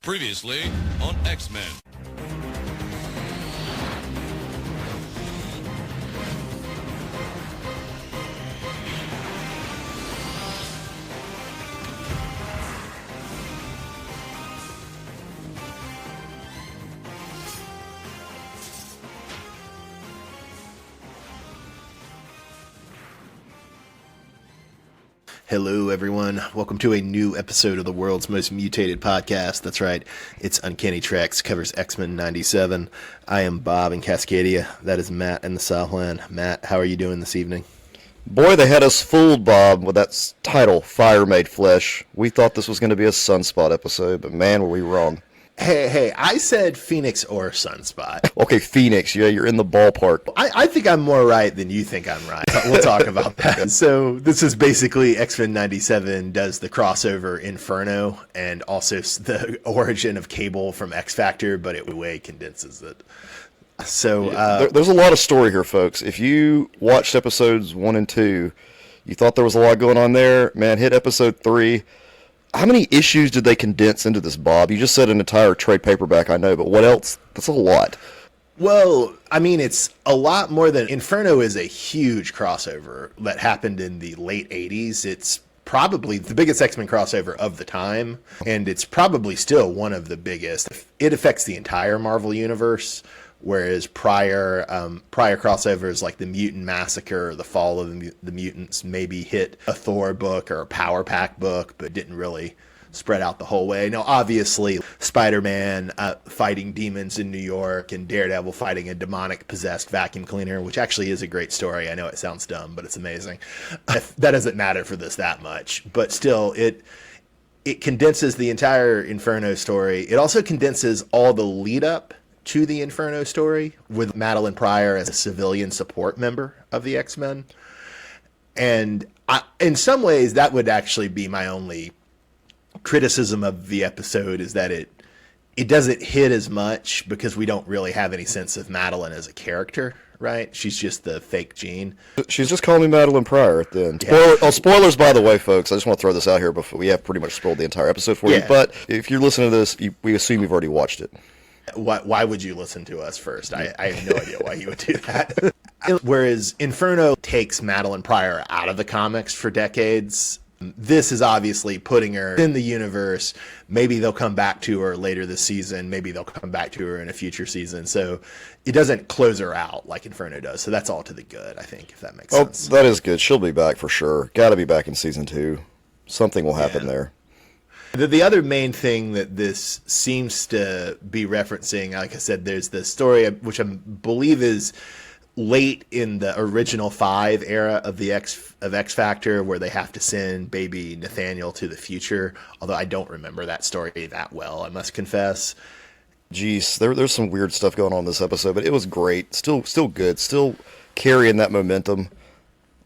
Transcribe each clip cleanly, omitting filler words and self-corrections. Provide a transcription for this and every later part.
Previously on X-Men. Hello, everyone. Welcome to a new episode of the world's most mutated podcast. That's right. It's Uncanny Tracks, covers X-Men 97. I am Bob in Cascadia. That is Matt in the Southland. Matt, how are you doing this evening? Boy, they had us fooled, Bob, with that title, Fire Made Flesh. We thought this was going to be a Sunspot episode, but man, were we wrong. Hey, I said Phoenix or Sunspot. Okay, Phoenix, yeah, you're in the ballpark. I think I'm more right than you think I'm right. We'll talk about that. So this is basically X-Men 97 does the crossover Inferno and also the origin of Cable from X Factor, but it way condenses it. So There's a lot of story here, folks. If you watched episodes 1 and 2, you thought there was a lot going on there, man, hit episode 3. How many issues did they condense into this, Bob? You just said an entire trade paperback, I know, but what else? That's a lot. Well, I mean, it's a lot more than... Inferno is a huge crossover that happened in the late 80s. It's probably the biggest X-Men crossover of the time, and it's probably still one of the biggest. It affects the entire Marvel Universe, whereas prior crossovers like the Mutant Massacre or the Fall of the Mutants maybe hit a Thor book or a Power Pack book, but didn't really spread out the whole way. Now, obviously, Spider-Man fighting demons in New York and Daredevil fighting a demonic possessed vacuum cleaner, which actually is a great story. I know it sounds dumb, but it's amazing. That doesn't matter for this that much, but still, it condenses the entire Inferno story. It also condenses all the lead up to the Inferno story with Madeline Pryor as a civilian support member of the X-Men. And in some ways, that would actually be my only criticism of the episode, is that it doesn't hit as much because we don't really have any sense of Madeline as a character, right? She's just the fake Jean. She's just calling me Madeline Pryor at the end. Yeah. Spoilers, by the way, folks. I just want to throw this out here before we have pretty much spoiled the entire episode for you. But if you're listening to this, we assume you've already watched it. Why would you listen to us first? I have no idea why you would do that. Whereas Inferno takes Madeline Pryor out of the comics for decades. This is obviously putting her in the universe. Maybe they'll come back to her later this season. Maybe they'll come back to her in a future season. So it doesn't close her out like Inferno does. So that's all to the good, I think, if that makes sense. Oh, that is good. She'll be back for sure. Got to be back in season 2. Something will happen there. The other main thing that this seems to be referencing, like I said, there's the story, which I believe is late in the original 5 era of the X Factor, where they have to send baby Nathaniel to the future. Although I don't remember that story that well, I must confess. Jeez, there's some weird stuff going on in this episode, but it was great. Still good. Still carrying that momentum.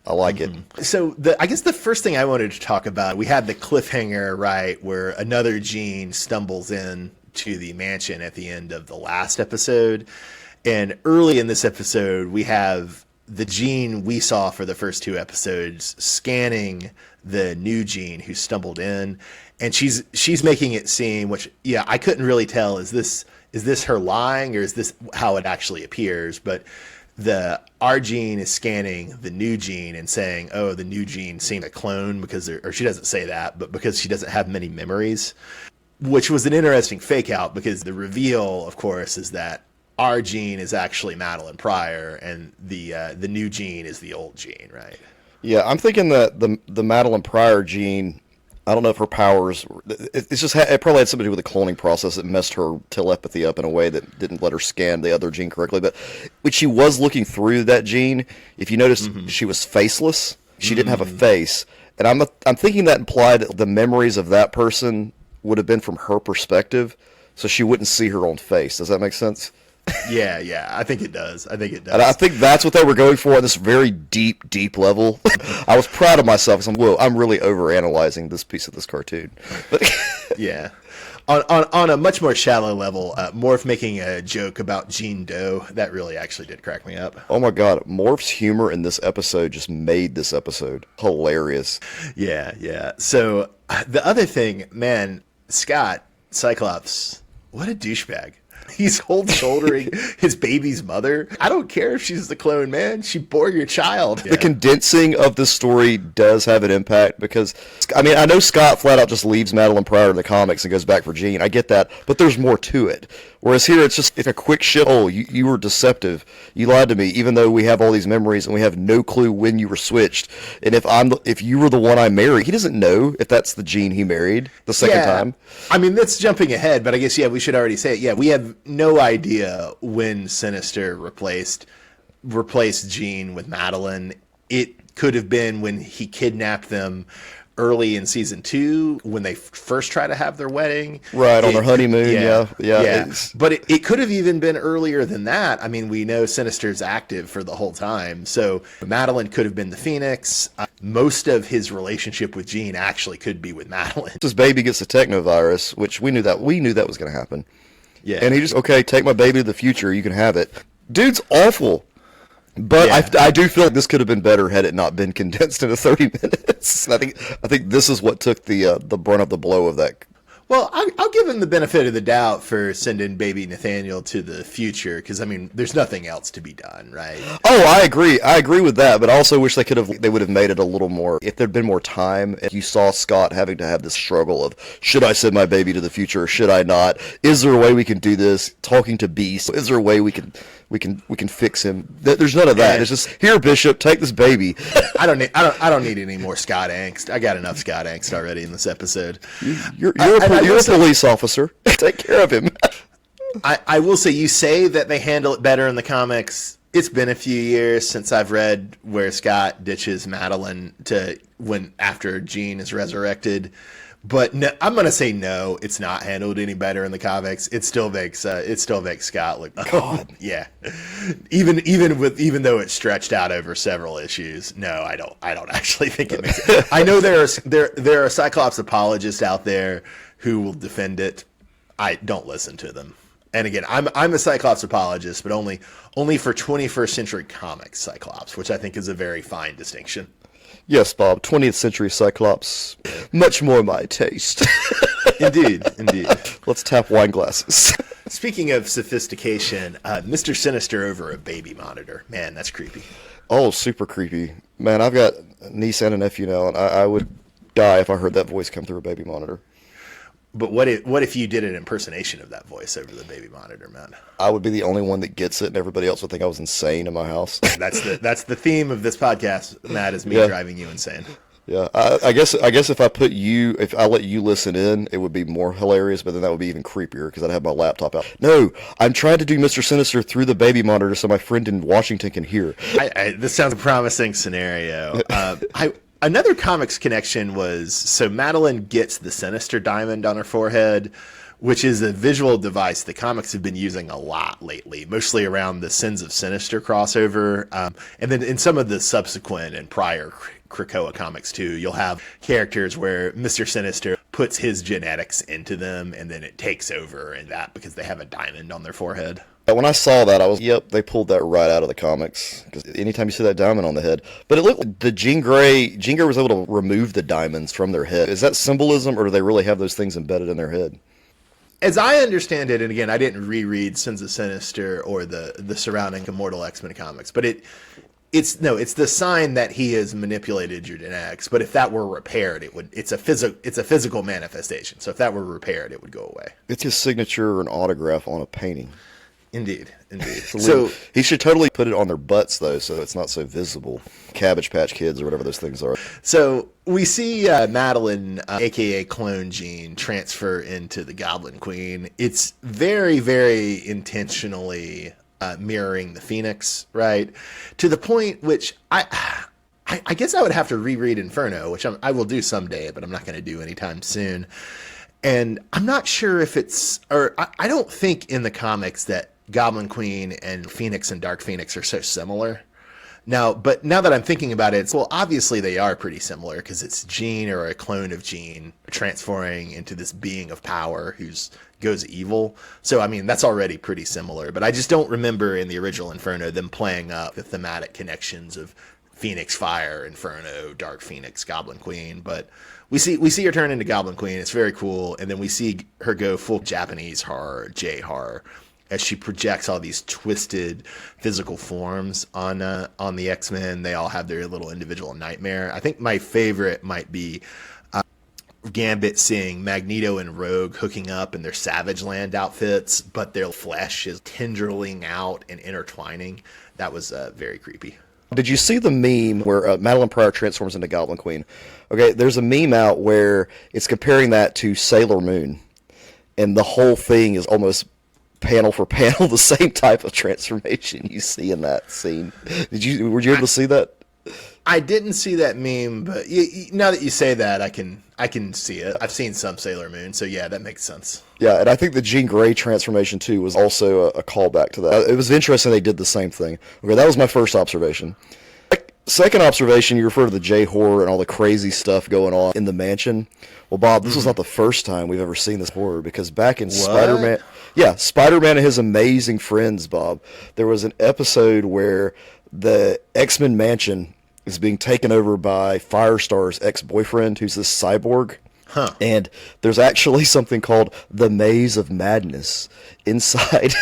I like it. So I guess the first thing I wanted to talk about, we had the cliffhanger, right, where another Jean stumbles in to the mansion at the end of the last episode. And early in this episode, we have the Jean we saw for the first 2 episodes scanning the new Jean who stumbled in. And she's making it seem, which, yeah, I couldn't really tell, is this her lying or is this how it actually appears? But our Jean is scanning the new Jean and saying, oh, the new Jean seemed a clone or she doesn't say that, but because she doesn't have many memories, which was an interesting fake out because the reveal, of course, is that our Jean is actually Madeline Pryor and the new Jean is the old Jean, right? Yeah, I'm thinking that the Madeline Pryor Jean, I don't know if her powers, it probably had something to do with the cloning process that messed her telepathy up in a way that didn't let her scan the other gene correctly. But when she was looking through that gene, if you notice, she was faceless. She didn't have a face. And I'm thinking that implied that the memories of that person would have been from her perspective, so she wouldn't see her own face. Does that make sense? Yeah, I think it does. And I think that's what they were going for on this very deep level. I was proud of myself because I'm really overanalyzing this piece of this cartoon. But yeah. On a much more shallow level, Morph making a joke about Jean Doe, that really actually did crack me up. Oh my god, Morph's humor in this episode just made this episode hilarious. Yeah. So the other thing, man, Scott, Cyclops, what a douchebag. He's cold shouldering his baby's mother. I don't care if she's the clone, man. She bore your child. The condensing of this story does have an impact because, I mean, I know Scott flat out just leaves Madeline Pryor in the comics and goes back for Jean. I get that, but there's more to it. Whereas here, it's a quick shift. Oh, you were deceptive. You lied to me, even though we have all these memories and we have no clue when you were switched. And if you were the one I married, he doesn't know if that's the Jean he married the second time. I mean, that's jumping ahead, but I guess, we should already say it. Yeah, we have no idea when Sinister replaced Jean with Madeline. It could have been when he kidnapped them early in season 2 when they first try to have their wedding. Right, on their honeymoon, yeah. But it could have even been earlier than that. I mean, we know Sinister's active for the whole time. So Madeline could have been the Phoenix. Most of his relationship with Jean actually could be with Madeline. His baby gets the technovirus, which we knew that was going to happen. Yeah. And he just, okay, take my baby to the future. You can have it. Dude's awful. But I do feel like this could have been better had it not been condensed into 30 minutes. I think this is what took the brunt of the blow of that. Well, I'll give him the benefit of the doubt for sending baby Nathaniel to the future because, I mean, there's nothing else to be done, right? Oh, I agree. I agree with that, but I also wish they would have made it a little more. If there'd been more time, and you saw Scott having to have this struggle of, should I send my baby to the future or should I not? Is there a way we can do this? Talking to Beast. Is there a way we can fix him? There's none of that. It's just, here, Bishop, take this baby. I don't need any more Scott angst. I got enough Scott angst already in this episode. You're a police officer. Take care of him. I will say, you say that they handle it better in the comics. It's been a few years since I've read where Scott ditches Madeline after Jean is resurrected. But no, I'm going to say no, it's not handled any better in the comics. It still makes Scott look God. Yeah. Even though it's stretched out over several issues. No, I don't actually think it makes it. I know there are Cyclops apologists out there who will defend it. I don't listen to them. And again, I'm a Cyclops apologist, but only for 21st century comics Cyclops, which I think is a very fine distinction. Yes, Bob, 20th century Cyclops, much more my taste. Indeed. Let's tap wine glasses. Speaking of sophistication, Mr. Sinister over a baby monitor. Man, that's creepy. Oh, super creepy. Man, I've got a niece and a nephew now, and I would die if I heard that voice come through a baby monitor. But what if you did an impersonation of that voice over the baby monitor, man? I would be the only one that gets it, and everybody else would think I was insane in my house. That's the theme of this podcast, Matt, is me driving you insane. Yeah, I guess if I let you listen in, it would be more hilarious, but then that would be even creepier because I'd have my laptop out. No, I'm trying to do Mr. Sinister through the baby monitor so my friend in Washington can hear. This sounds a promising scenario. Another comics connection was, so Madeline gets the Sinister diamond on her forehead, which is a visual device the comics have been using a lot lately, mostly around the Sins of Sinister crossover. And then in some of the subsequent and prior Krakoa comics too, you'll have characters where Mr. Sinister puts his genetics into them and then it takes over and that because they have a diamond on their forehead. When I saw that, I was, yep, they pulled that right out of the comics. Because anytime you see that diamond on the head. But it looked like the Jean Grey was able to remove the diamonds from their head. Is that symbolism, or do they really have those things embedded in their head? As I understand it, and again, I didn't reread Sins of Sinister or the surrounding Immortal X-Men comics, but it's the sign that he has manipulated your genetics. But if that were repaired, it's a physical manifestation. So if that were repaired, it would go away. It's his signature or an autograph on a painting. Indeed. So he should totally put it on their butts, though, so it's not so visible. Cabbage Patch Kids or whatever those things are. So we see Madeline, a.k.a. Clone Jean, transfer into the Goblin Queen. It's very, very intentionally mirroring the Phoenix, right? To the point which I guess I would have to reread Inferno, which I will do someday, but I'm not going to do anytime soon. And I'm not sure if I don't think in the comics that Goblin Queen and Phoenix and Dark Phoenix are so similar. But now that I'm thinking about it, obviously they are pretty similar because it's Jean or a clone of Jean transforming into this being of power who goes evil. So, I mean, that's already pretty similar. But I just don't remember in the original Inferno them playing up the thematic connections of Phoenix Fire, Inferno, Dark Phoenix, Goblin Queen, but we see her turn into Goblin Queen. It's very cool, and then we see her go full Japanese horror, J horror, as she projects all these twisted physical forms on the X-Men. They all have their little individual nightmare. I think my favorite might be Gambit seeing Magneto and Rogue hooking up in their Savage Land outfits, but their flesh is tendriling out and intertwining. That was very creepy. Did you see the meme where Madeline Pryor transforms into Goblin Queen? Okay, there's a meme out where it's comparing that to Sailor Moon, and the whole thing is almost panel for panel the same type of transformation you see in that scene. Were you able to see that? I didn't see that meme, but now that you say that, I can see it. I've seen some Sailor Moon, so yeah, that makes sense. Yeah, and I think the Jean Grey transformation, too, was also a callback to that. It was interesting they did the same thing. Okay, that was my first observation. Second observation, you refer to the J-horror and all the crazy stuff going on in the mansion. Well, Bob, this was not the first time we've ever seen this horror, because back in Spider-Man... Yeah, Spider-Man and his amazing friends, Bob, there was an episode where the X-Men mansion is being taken over by Firestar's ex-boyfriend, who's this cyborg. Huh. And there's actually something called the Maze of Madness inside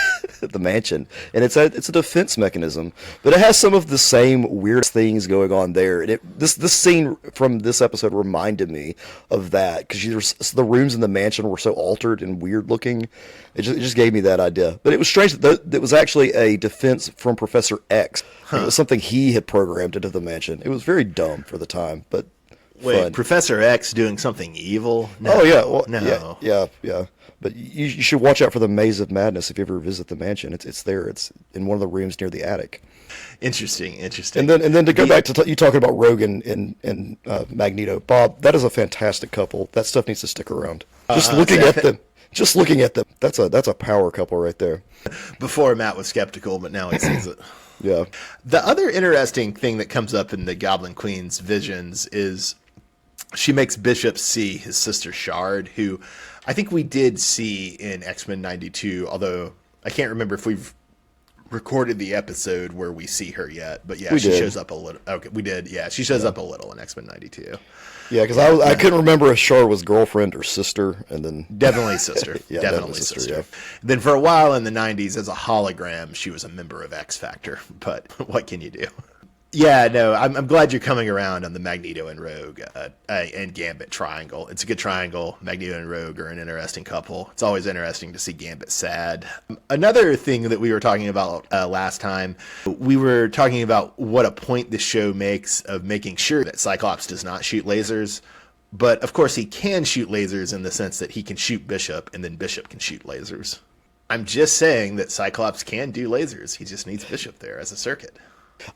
the mansion. And it's a defense mechanism, but it has some of the same weird things going on there. And this scene from this episode reminded me of that, because the rooms in the mansion were so altered and weird looking. It just gave me that idea. But it was strange that it was actually a defense from Professor X. Huh. It was something he had programmed into the mansion. It was very dumb for the time, but wait, fun. Professor X doing something evil? No. Oh yeah, well, no. Yeah. But you should watch out for the Maze of Madness if you ever visit the mansion. It's there. It's in one of the rooms near the attic. Interesting. And then to go back to you talking about Rogue and Magneto, Bob, that is a fantastic couple. That stuff needs to stick around. Just looking at them, that's a power couple right there. Before Matt was skeptical, but now he sees it. Yeah. The other interesting thing that comes up in the Goblin Queen's visions is she makes Bishop see his sister Shard, who I think we did see in X-Men 92, although I can't remember if we've recorded the episode where we see her yet. But yeah, she shows up a little. Okay, we did. Yeah, she shows up a little in X-Men 92. Yeah, because I couldn't remember if Shard was girlfriend or sister, and then definitely sister. Yeah, definitely sister. Yeah. Then for a while in the 90s, as a hologram, she was a member of X Factor. But what can you do? Yeah, no, I'm glad you're coming around on the Magneto and Rogue and Gambit triangle. It's a good triangle. Magneto and Rogue are an interesting couple. It's always interesting to see Gambit sad. Another thing that we were talking about last time, we were talking about what a point this show makes of making sure that Cyclops does not shoot lasers. But, of course, he can shoot lasers in the sense that he can shoot Bishop, and then Bishop can shoot lasers. I'm just saying that Cyclops can do lasers. He just needs Bishop there as a circuit.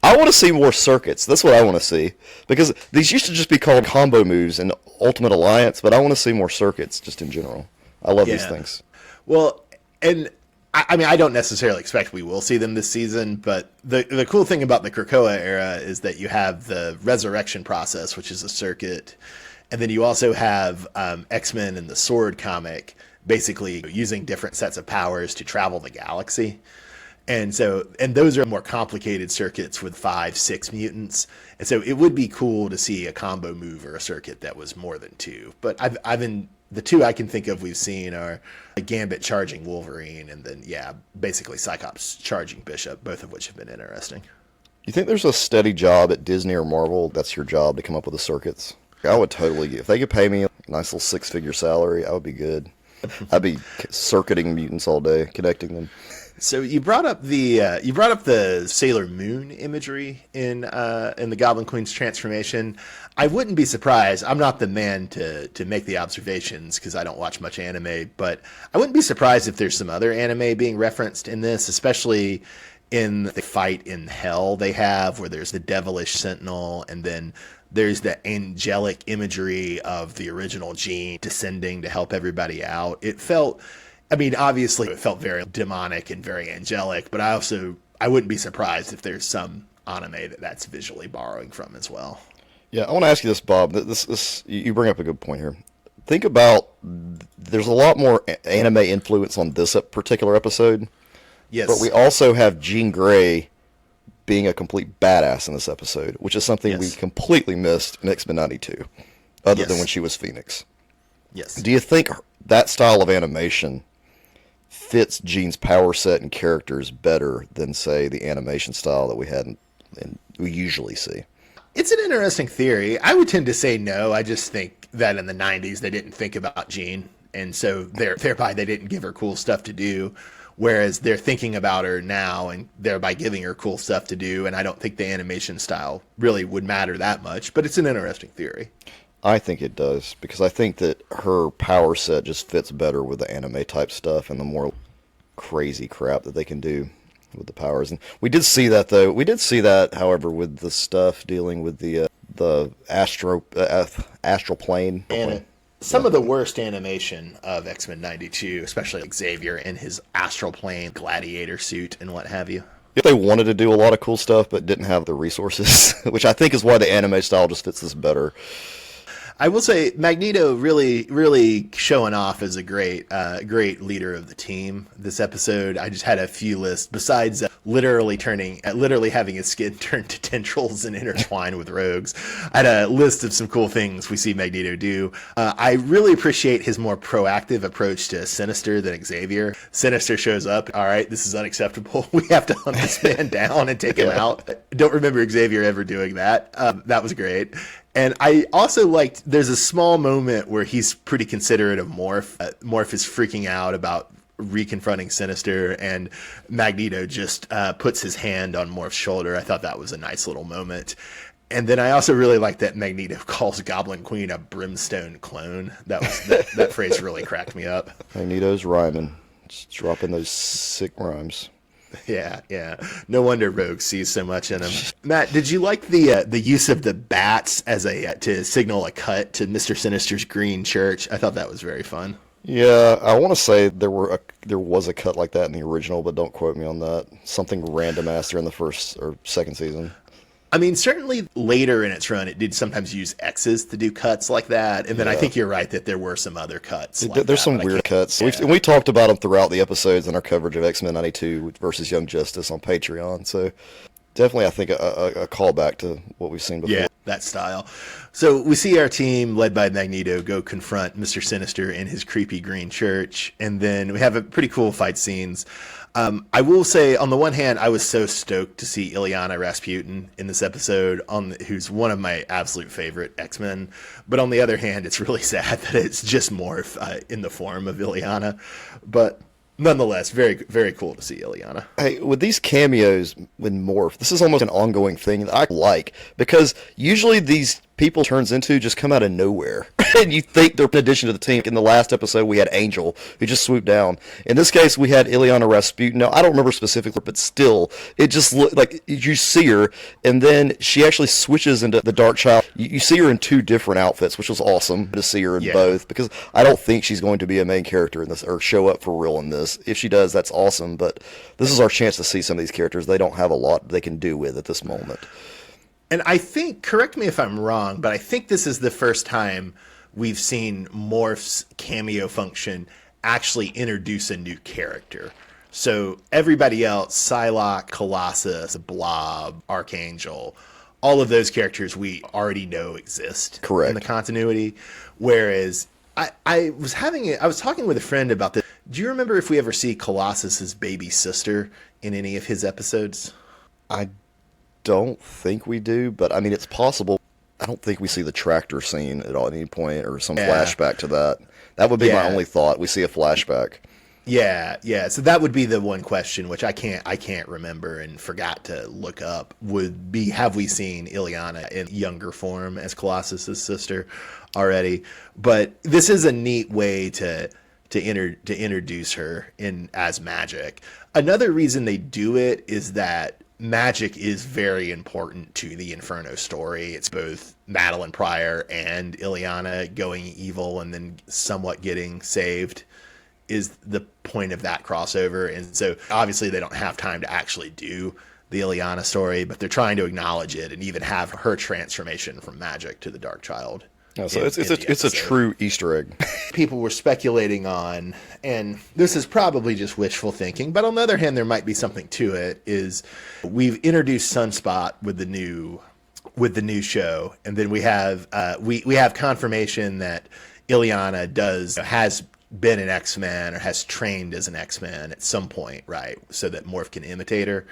I want to see more circuits. That's what I want to see. Because these used to just be called combo moves in Ultimate Alliance, but I want to see more circuits just in general. I love these things. Well, and I mean, I don't necessarily expect we will see them this season, but the cool thing about the Krakoa era is that you have the Resurrection process, which is a circuit, and then you also have X-Men in the Sword comic basically using different sets of powers to travel the galaxy. And those are more complicated circuits with 5-6 mutants. And so it would be cool to see a combo move or a circuit that was more than 2. But I've been the 2 I can think of we've seen are Gambit charging Wolverine, and then basically Cyclops charging Bishop, both of which have been interesting. You think there's a steady job at Disney or Marvel that's your job to come up with the circuits? I would totally if they could pay me a nice little 6-figure salary, I would be good. I'd be circuiting mutants all day, connecting them. So you brought up the Sailor Moon imagery in the Goblin Queen's transformation. I wouldn't be surprised. I'm not the man to make the observations because I don't watch much anime, but I wouldn't be surprised if there's some other anime being referenced in this, especially in the fight in hell they have, where there's the devilish sentinel, and then there's the angelic imagery of the original Jean descending to help everybody out. Obviously it felt very demonic and very angelic, but I wouldn't be surprised if there's some anime that's visually borrowing from as well. Yeah, I want to ask you this, Bob. This you bring up a good point here. Think about, there's a lot more anime influence on this particular episode. Yes. But we also have Jean Grey being a complete badass in this episode, which is something we completely missed in X-Men 92, other than when she was Phoenix. Yes. Do you think that style of animation fits Jean's power set and characters better than, say, the animation style that we had and we usually see? It's an interesting theory. I would tend to say no. I just think that in the 90s they didn't think about Jean, and so thereby they didn't give her cool stuff to do, whereas they're thinking about her now and thereby giving her cool stuff to do, and I don't think the animation style really would matter that much, but it's an interesting theory. I think it does, because I think that her power set just fits better with the anime type stuff and the more crazy crap that they can do with the powers. And we did see that, though. We did see that, however, with the stuff dealing with the astral plane. And some of the worst animation of X-Men 92, especially like Xavier in his astral plane gladiator suit and what have you. If they wanted to do a lot of cool stuff but didn't have the resources, which I think is why the anime style just fits this better. I will say Magneto really showing off as a great leader of the team this episode. I just had a few lists besides literally having his skin turn to tendrils and intertwine with rogues. I had a list of some cool things we see Magneto do. I really appreciate his more proactive approach to Sinister than Xavier. Sinister shows up. All right, this is unacceptable. We have to hunt this man down and take him out. I don't remember Xavier ever doing that. That was great. And I also liked, there's a small moment where he's pretty considerate of Morph. Morph is freaking out about reconfronting Sinister, and Magneto just puts his hand on Morph's shoulder. I thought that was a nice little moment. And then I also really like that Magneto calls Goblin Queen a brimstone clone. That phrase really cracked me up. Magneto's rhyming. Just dropping those sick rhymes. Yeah. No wonder Rogue sees so much in him. Matt, did you like the use of the bats as to signal a cut to Mr. Sinister's green church? I thought that was very fun. Yeah, I want to say there was a cut like that in the original, but don't quote me on that. Something random ass during the first or second season. I mean, certainly later in its run, it did sometimes use X's to do cuts like that. And then I think you're right that there were some other cuts. There's some weird cuts. Yeah. We talked about them throughout the episodes in our coverage of X-Men 92 versus Young Justice on Patreon. So definitely, I think, a callback to what we've seen before. Yeah, that style. So we see our team, led by Magneto, go confront Mr. Sinister in his creepy green church. And then we have a pretty cool fight scenes. I will say, on the one hand, I was so stoked to see Illyana Rasputin in this episode, who's one of my absolute favorite X-Men. But on the other hand, it's really sad that it's just Morph in the form of Illyana. But nonetheless, very, very cool to see Illyana. Hey, with these cameos with Morph, this is almost an ongoing thing that I like, because usually these people turns into just come out of nowhere. And you think they're an addition to the team. In the last episode, we had Angel, who just swooped down. In this case, we had Illyana Rasputin. Now, I don't remember specifically, but still, it just looked like you see her, and then she actually switches into the Dark Child. You see her in two different outfits, which was awesome to see her in both, because I don't think she's going to be a main character in this, or show up for real in this. If she does, that's awesome, but this is our chance to see some of these characters. They don't have a lot they can do with at this moment. And I think, correct me if I'm wrong, but I think this is the first time we've seen Morph's cameo function actually introduce a new character. So everybody else, Psylocke, Colossus, Blob, Archangel, all of those characters we already know exist in the continuity. Whereas I was talking with a friend about this. Do you remember if we ever see Colossus's baby sister in any of his episodes? I don't think we do, but I mean, it's possible. I don't think we see the tractor scene at any point, or some flashback to that. That would be my only thought. We see a flashback. Yeah. So that would be the one question, which I can't remember and forgot to look up, would be, have we seen Illyana in younger form as Colossus's sister already? But this is a neat way to introduce her in as Magic. Another reason they do it is that Magic is very important to the Inferno story. It's both Madeline Pryor and Illyana going evil and then somewhat getting saved is the point of that crossover. And so obviously they don't have time to actually do the Illyana story, but they're trying to acknowledge it and even have her transformation from Magic to the Dark Child. So it's a true Easter egg. People were speculating on, and this is probably just wishful thinking, but on the other hand, there might be something to it, is we've introduced Sunspot with the new show, and then we have we have confirmation that Ileana has been an X-Men or has trained as an X-Men at some point, right? So that Morph can imitate her.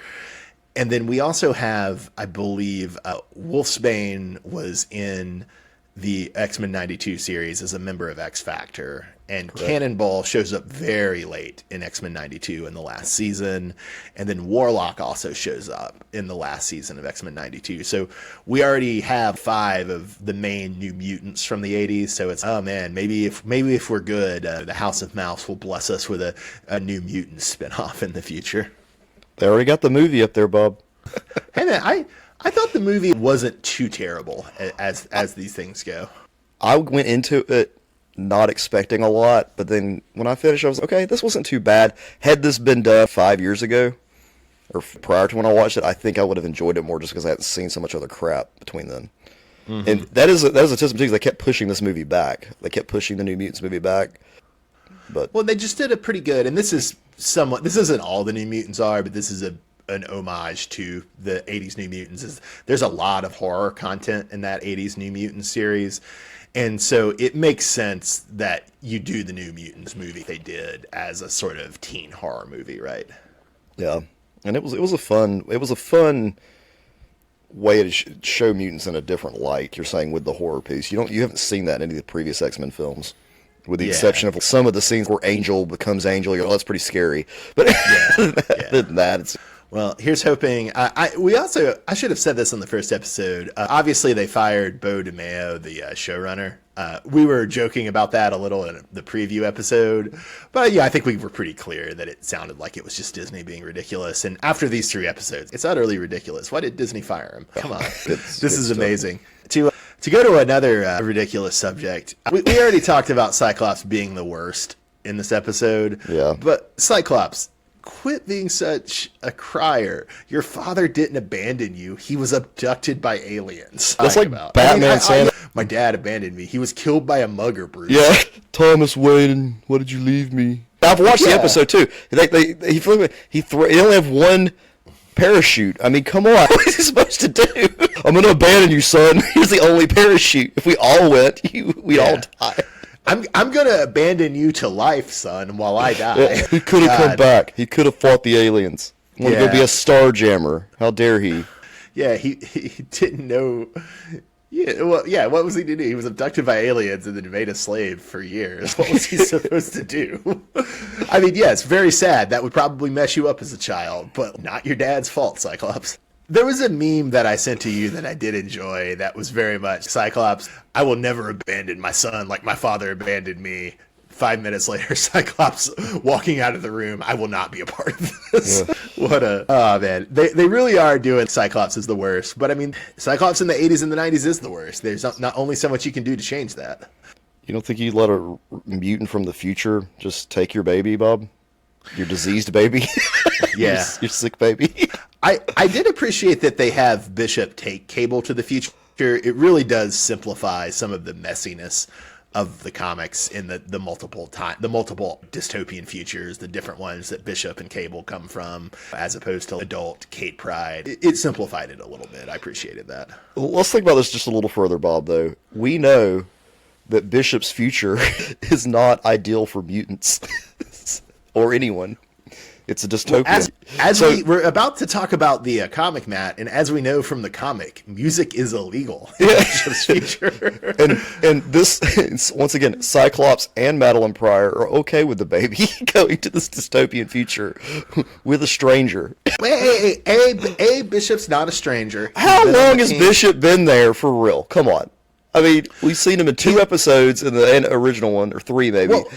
And then we also have, I believe, Wolfsbane was in the X-Men 92 series as a member of X Factor, and correct. Cannonball shows up very late in X-Men 92 in the last season, and then Warlock also shows up in the last season of X-Men 92. So we already have 5 of the main New Mutants from the 80s, so it's, oh man, maybe if we're good, the House of Mouse will bless us with a New Mutants spinoff in the future. They already got the movie up there, Bob. Hey man, I thought the movie wasn't too terrible as these things go. I went into it not expecting a lot, but then when I finished, I was okay, this wasn't too bad. Had this been done 5 years ago, or prior to when I watched it, I think I would have enjoyed it more just because I hadn't seen so much other crap between then. Mm-hmm. And that is a testament because they kept pushing this movie back. They kept pushing the New Mutants movie back. But well, they just did a pretty good, and this isn't all the New Mutants are, but this is an homage to the 80s New Mutants. There's a lot of horror content in that 80s New Mutants series, and so it makes sense that you do the New Mutants movie they did as a sort of teen horror movie, right? Yeah, and it was a fun way to show mutants in a different light. You're saying with the horror piece, you haven't seen that in any of the previous X-Men films. With the exception of some of the scenes where Angel becomes Angel, you're like, oh, that's pretty scary. But other than that, it's... Well, here's hoping. I should have said this in the first episode. Obviously, they fired Beau DeMayo, the showrunner. We were joking about that a little in the preview episode, but yeah, I think we were pretty clear that it sounded like it was just Disney being ridiculous. And after these 3 episodes, it's utterly ridiculous. Why did Disney fire him? Come on, this is amazing. To go to another ridiculous subject, we already talked about Cyclops being the worst in this episode. Yeah, but Cyclops, quit being such a crier. Your father didn't abandon you. He was abducted by aliens. That's like Batman saying, my dad abandoned me. He was killed by a mugger, Bruce. Yeah, Thomas Wayne, why did you leave me? I've watched the episode too. He only have one parachute. I mean, come on. What is he supposed to do? I'm going to abandon you, son. Here's the only parachute. If we all went, we'd all die. I'm going to abandon you to life, son, while I die. Yeah, he could have come back. He could have fought the aliens. Want to go be a star jammer. How dare he? Yeah, he didn't know. What was he to do? He was abducted by aliens and then made a slave for years. What was he supposed to do? I mean, yeah, it's very sad. That would probably mess you up as a child, but not your dad's fault, Cyclops. There was a meme that I sent to you that I did enjoy that was very much Cyclops, I will never abandon my son like my father abandoned me. 5 minutes later, Cyclops walking out of the room, I will not be a part of this. Yeah. Oh man. They really are doing Cyclops as the worst. But I mean, Cyclops in the 80s and the 90s is the worst. There's not only so much you can do to change that. You don't think you'd let a mutant from the future just take your baby, Bob? Your diseased baby? Yeah. your sick baby? I did appreciate that they have Bishop take Cable to the future. It really does simplify some of the messiness of the comics in the multiple dystopian futures, the different ones that Bishop and Cable come from, as opposed to adult Kate Pryde. It simplified it a little bit. I appreciated that. Well, let's think about this just a little further, Bob, though. We know that Bishop's future is not ideal for mutants or anyone. It's a dystopia. Well, we're about to talk about the comic, Matt, and as we know from the comic, music is illegal in Bishop's future. and this, once again, Cyclops and Madeline Pryor are okay with the baby going to this dystopian future with a stranger. Wait, Bishop's not a stranger. How long has Bishop been there for real? Come on. I mean, we've seen him in 2 episodes in the original one, or 3 maybe. Well,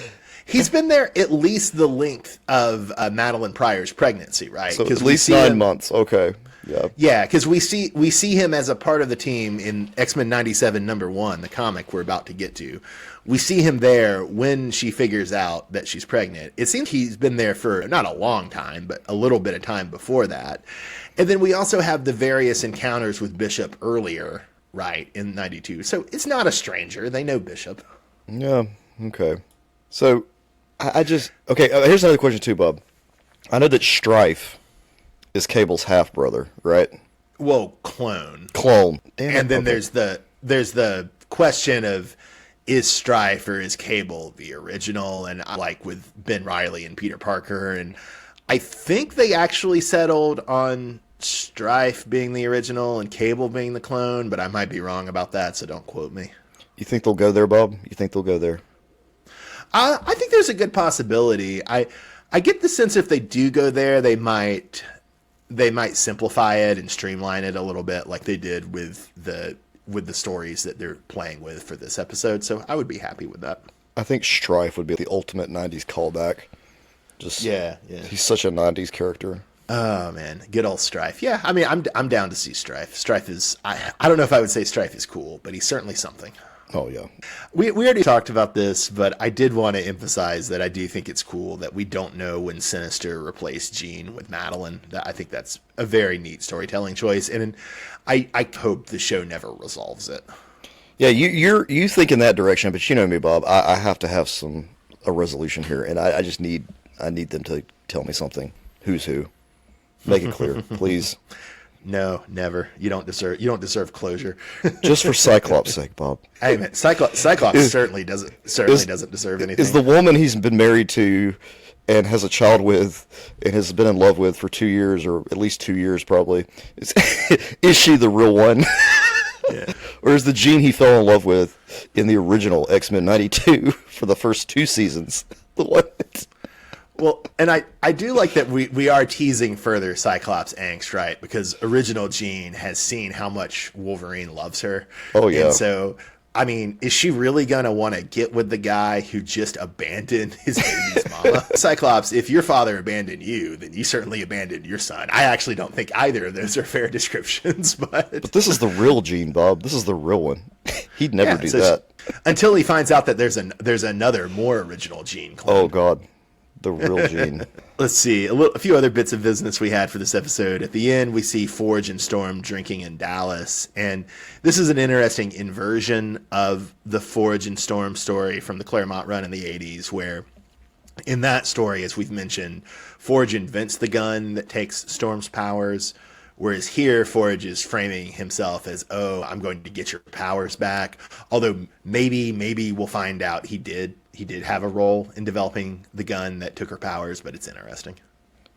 he's been there at least the length of Madeline Pryor's pregnancy, right? So at least 9 months. Okay. Yeah. Yeah, because we see him as a part of the team in X-Men 97 #1, the comic we're about to get to. We see him there when she figures out that she's pregnant. It seems he's been there for not a long time, but a little bit of time before that. And then we also have the various encounters with Bishop earlier right, in 92. So it's not a stranger. They know Bishop. Yeah, okay. So, okay, here's another question too, Bob. I know that Strife is Cable's half-brother, right? Well, clone. Clone. Damn it, And then okay. there's the question of, is Strife or is Cable the original? And like with Ben Reilly and Peter Parker, and I think they actually settled on Strife being the original and Cable being the clone, but I might be wrong about that, so don't quote me. You think they'll go there, Bob? You think they'll go there? I think there's a good possibility. I get the sense if they do go there, they might simplify it and streamline it a little bit, like they did with the stories that they're playing with for this episode. So I would be happy with that. I think Strife would be the ultimate 90s callback. Just Yeah. He's such a 90s character. Oh man, good old Strife. Yeah, I mean, I'm down to see Strife. Strife is I don't know if I would say Strife is cool, but he's certainly something. Oh yeah. We already talked about this, but I did want to emphasize that I do think it's cool that we don't know when Sinister replaced Jean with Madeline. I think that's a very neat storytelling choice, and I hope the show never resolves it. Yeah, you think in that direction, but you know me, Bob. I have to have a resolution here, and I need them to tell me something. Who's who? Make it clear, please. No, never. You don't deserve closure. Just for Cyclops' sake, Bob. Hey man, Cyclops certainly doesn't deserve anything. Is the woman he's been married to and has a child with and has been in love with for 2 years, or at least 2 years probably, is she the real one? Yeah. Or is the Jean he fell in love with in the original X-Men 92 for the first 2 seasons the one? Well, and I do like that we are teasing further Cyclops angst, right? Because original Jean has seen how much Wolverine loves her. Oh, yeah. And so, I mean, is she really going to want to get with the guy who just abandoned his baby's mama? Cyclops, if your father abandoned you, then you certainly abandoned your son. I actually don't think either of those are fair descriptions, but This is the real Jean, Bob. This is the real one. He'd never do that. Until he finds out that there's another more original Jean clone. Oh, God. The real Jean. Let's see, a few other bits of business we had for this episode. At the end, we see Forge and Storm drinking in Dallas, and this is an interesting inversion of the Forge and Storm story from the Claremont run in the 80s, where in that story, as we've mentioned, Forge invents the gun that takes Storm's powers, whereas here, Forge is framing himself as, oh, I'm going to get your powers back, although maybe we'll find out he did have a role in developing the gun that took her powers, but it's interesting.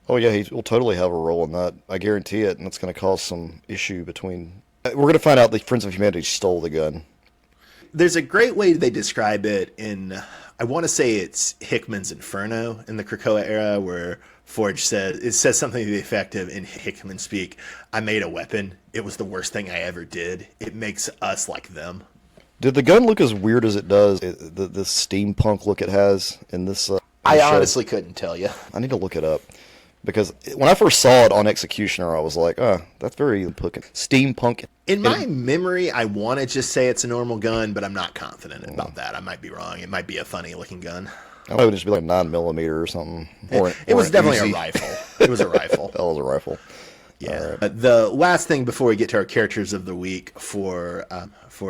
Oh, yeah, he will totally have a role in that. I guarantee it, and it's going to cause some issue between... We're going to find out the Friends of Humanity stole the gun. There's a great way they describe it in, I want to say it's Hickman's Inferno in the Krakoa era, where Forge says something to the effect of, in Hickman speak, I made a weapon. It was the worst thing I ever did. It makes us like them. Did the gun look as weird as it does? The steampunk look it has in this I show? honestly couldn't tell you. I need to look it up. Because when I first saw it on Executioner, I was like, that's very steampunk. In my memory, I want to just say it's a normal gun, but I'm not confident about that. I might be wrong. It might be a funny looking gun. I thought it would just be like 9mm or something. It was definitely a rifle. It was a rifle. That was a rifle. Yeah. The last thing before we get to our characters of the week for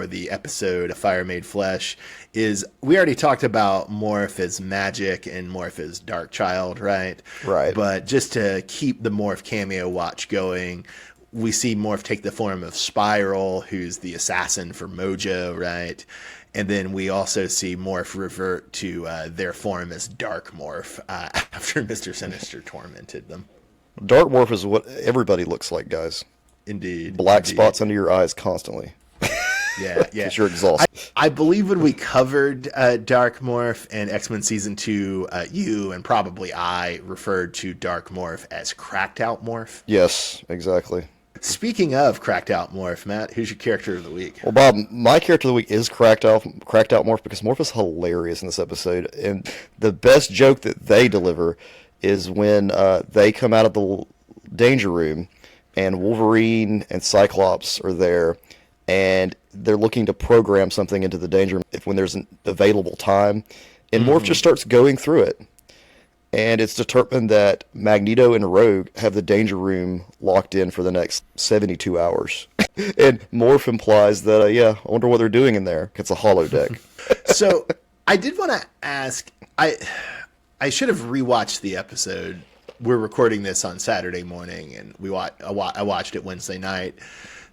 the episode A Fire Made Flesh is we already talked about Morph as magic and Morph as Dark Child, right? Right. But just to keep the Morph cameo watch going, we see Morph take the form of Spiral, who's the assassin for Mojo, right? And then we also see Morph revert to their form as Dark Morph after Mr. Sinister tormented them. Dark Morph is what everybody looks like, guys. Indeed. Black spots under your eyes constantly. Yeah. Because you're exhausted. I believe when we covered Dark Morph and X-Men Season 2, you and probably I referred to Dark Morph as Cracked Out Morph. Yes, exactly. Speaking of Cracked Out Morph, Matt, who's your character of the week? Well, Bob, my character of the week is Cracked Out Morph, because Morph is hilarious in this episode. And the best joke that they deliver is when they come out of the danger room and Wolverine and Cyclops are there and they're looking to program something into the danger room when there's an available time. And Morph just starts going through it. And it's determined that Magneto and Rogue have the danger room locked in for the next 72 hours. And Morph implies that, I wonder what they're doing in there. It's a holodeck. So I did want to ask, I should have rewatched the episode. We're recording this on Saturday morning, and I watched it Wednesday night.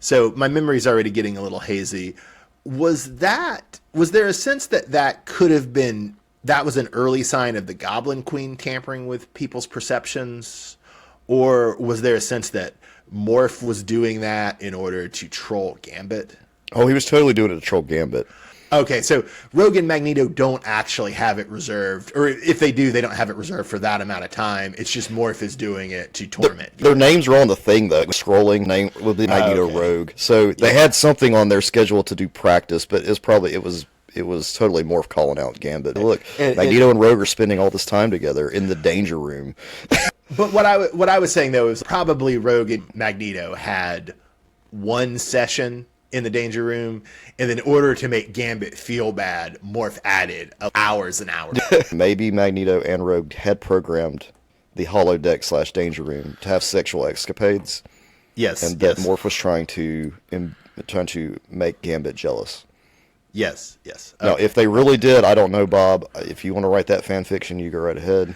So my memory's already getting a little hazy. Was there a sense that could have been, that was an early sign of the Goblin Queen tampering with people's perceptions? Or was there a sense that Morph was doing that in order to troll Gambit? Oh, he was totally doing it to troll Gambit. Okay, so Rogue and Magneto don't actually have it reserved, or if they do, they don't have it reserved for that amount of time. It's just Morph is doing it to torment. Their names are on the thing, though. Scrolling name will be Magneto Rogue. So they had something on their schedule to do practice, but it was totally Morph calling out Gambit. Look, Magneto and Rogue are spending all this time together in the Danger Room. But what I was saying, though, is probably Rogue and Magneto had one session in the Danger Room, and then in order to make Gambit feel bad, Morph added hours and hours. Maybe Magneto and Rogue had programmed the holodeck / Danger Room to have sexual escapades. Yes, and that Morph was trying to make Gambit jealous. Yes. Now, if they really did, I don't know, Bob. If you want to write that fan fiction, you go right ahead.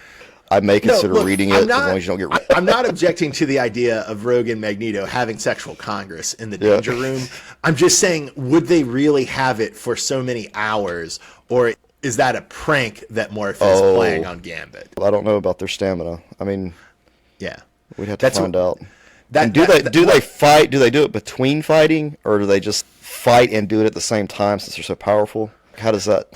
I may consider reading it as long as you don't get. I'm not objecting to the idea of Rogue and Magneto having sexual congress in the Danger Room. I'm just saying, would they really have it for so many hours, or is that a prank that Morph is playing on Gambit? I don't know about their stamina. I mean, yeah, we'd have to find out. Do they fight? Do they do it between fighting, or do they just fight and do it at the same time since they're so powerful? How does that?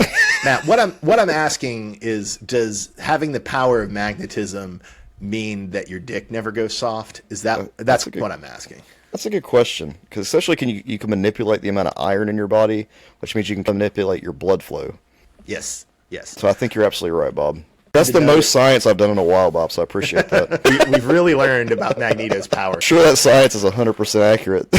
Matt, what I'm asking is, does having the power of magnetism mean that your dick never goes soft? That's what I'm asking? That's a good question, because especially you can manipulate the amount of iron in your body, which means you can manipulate your blood flow. Yes. So I think you're absolutely right, Bob. That's the most science I've done in a while, Bob, so I appreciate that. We've really learned about Magneto's power. Sure, that science is 100% accurate.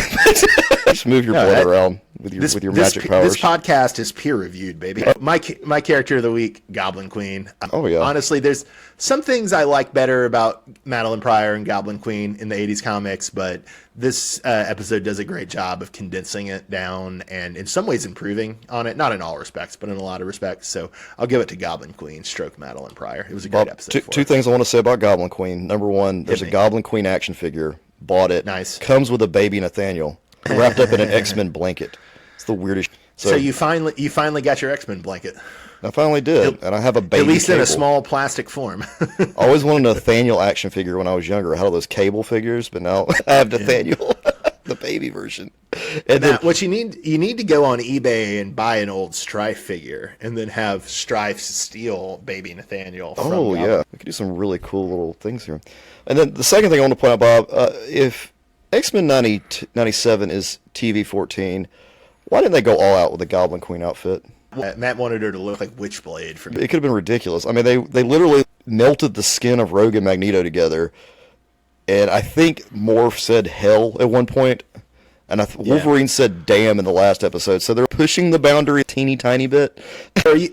Just move your blood around with your magic powers. This podcast is peer-reviewed, baby. My character of the week, Goblin Queen. Oh, yeah. Honestly, there's some things I like better about Madeline Pryor and Goblin Queen in the 80s comics, but this episode does a great job of condensing it down and in some ways improving on it. Not in all respects, but in a lot of respects. So I'll give it to Goblin Queen, stroke Madeline Pryor. It was a great episode. Two things I want to say about Goblin Queen. Number one, there's a Goblin Queen action figure. Bought it. Nice. Comes with a baby Nathaniel wrapped up in an X-Men blanket. It's the weirdest. So you finally got your X-Men blanket. I finally did, and I have a baby. At least Cable. in a small plastic form. I always wanted a Nathaniel action figure when I was younger. I had all those Cable figures, but now I have Nathaniel, the baby version. And Matt, what you need to go on eBay and buy an old Strife figure, and then have Strife steal baby Nathaniel. Oh yeah, we could do some really cool little things here. And then the second thing I want to point out, Bob, if X-Men 97 is TV-14, why didn't they go all out with the Goblin Queen outfit? Matt wanted her to look like Witchblade. It could have been ridiculous. I mean, they literally melted the skin of Rogue and Magneto together, and I think Morph said hell at one point, and Wolverine said damn in the last episode, so they're pushing the boundary a teeny tiny bit.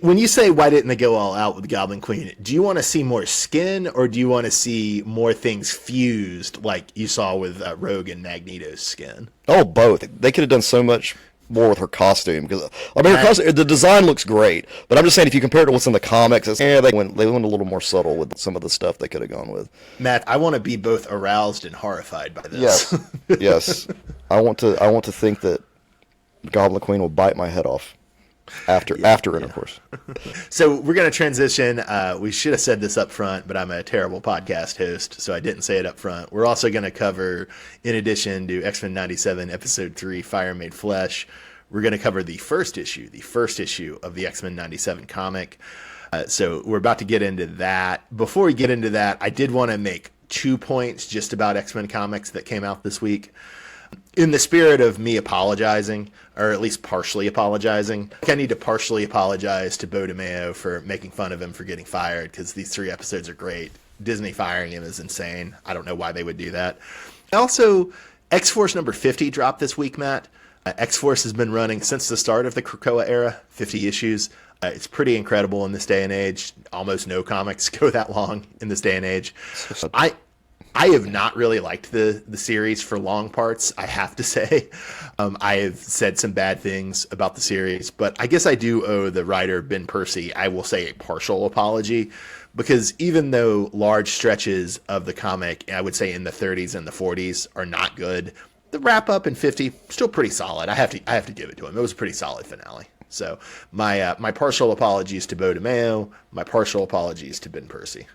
When you say why didn't they go all out with the Goblin Queen, do you want to see more skin, or do you want to see more things fused like you saw with Rogue and Magneto's skin? Oh, both. They could have done so much more with her costume, because I mean, her costume, the design looks great, but I'm just saying if you compare it to what's in the comics, they went a little more subtle with some of the stuff they could have gone with. Matt, I want to be both aroused and horrified by this. Yes. I want to think that Goblin Queen will bite my head off after intercourse. So we're going to transition. We should have said this up front, but I'm a terrible podcast host, so I didn't say it up front. We're also going to cover, in addition to X-Men 97, Episode 3, Fire Made Flesh, we're going to cover the first issue of the X-Men 97 comic. So we're about to get into that. Before we get into that, I did want to make 2 points just about X-Men comics that came out this week. In the spirit of me apologizing, or at least partially apologizing, I need to partially apologize to Bo DeMeo for making fun of him for getting fired, because these 3 episodes are great. Disney firing him is insane. I don't know why they would do that. Also, X-Force number 50 dropped this week, Matt. X-Force has been running since the start of the Krakoa era, 50 issues. It's pretty incredible in this day and age. Almost no comics go that long in this day and age. I have not really liked the series for long parts, I have to say. I have said some bad things about the series, but I guess I do owe the writer, Ben Percy, I will say a partial apology, because even though large stretches of the comic, I would say in the 30s and the 40s, are not good, the wrap up in 50 still pretty solid. I have to give it to him. It was a pretty solid finale. So my partial apologies to Bo DeMeo, my partial apologies to Ben Percy.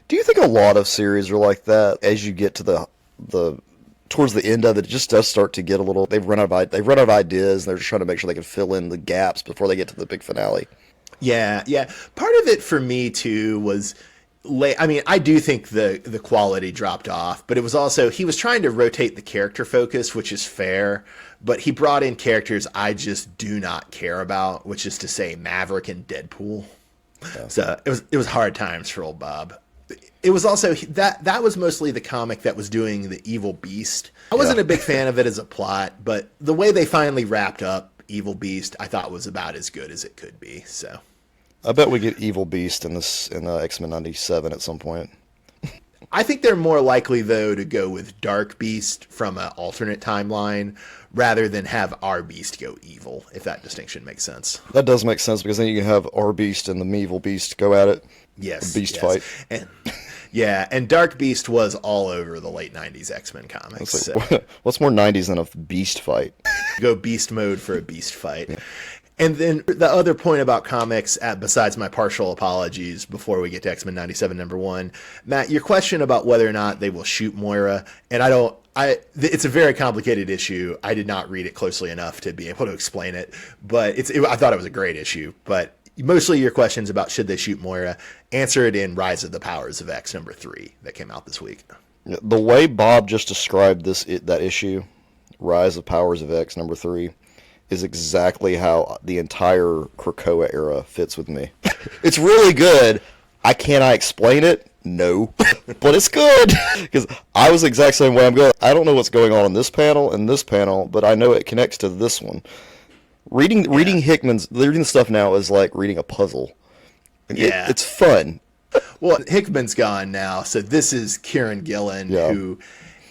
Do you think a lot of series are like that? As you get to the towards the end of it, it just does start to get a little. They've run out of ideas, and they're just trying to make sure they can fill in the gaps before they get to the big finale. Yeah. Part of it for me too was. I mean, I do think the quality dropped off, but it was also he was trying to rotate the character focus, which is fair, but he brought in characters I just do not care about, which is to say Maverick and Deadpool. Yeah. So it was hard times for old Bob. It was also that was mostly the comic that was doing the Evil Beast. I wasn't a big fan of it as a plot, but the way they finally wrapped up Evil Beast, I thought was about as good as it could be. So I bet we get Evil Beast in X-Men 97 at some point. I think they're more likely, though, to go with Dark Beast from an alternate timeline rather than have our Beast go evil, if that distinction makes sense. That does make sense, because then you can have our Beast and the Evil Beast go at it. Yes. Beast fight. And Dark Beast was all over the late 90s X-Men comics. Like, so. What's more 90s than a Beast fight? Go Beast mode for a Beast fight. Yeah. And then the other point about comics, besides my partial apologies before we get to X-Men 97 #1, Matt, your question about whether or not they will shoot Moira, and it's a very complicated issue. I did not read it closely enough to be able to explain it, but I thought it was a great issue. But mostly your questions about should they shoot Moira, answer it in Rise of the Powers of X #3 that came out this week. The way Bob just described that issue, Rise of Powers of X #3, is exactly how the entire Krakoa era fits with me. It's really good. Can I explain it? No. But it's good. Because I was the exact same way. I'm going, I don't know what's going on in this panel and this panel, but I know it connects to this one. Reading the stuff now is like reading a puzzle. Yeah. It's fun. Well, Hickman's gone now, so this is Kieran Gillen, who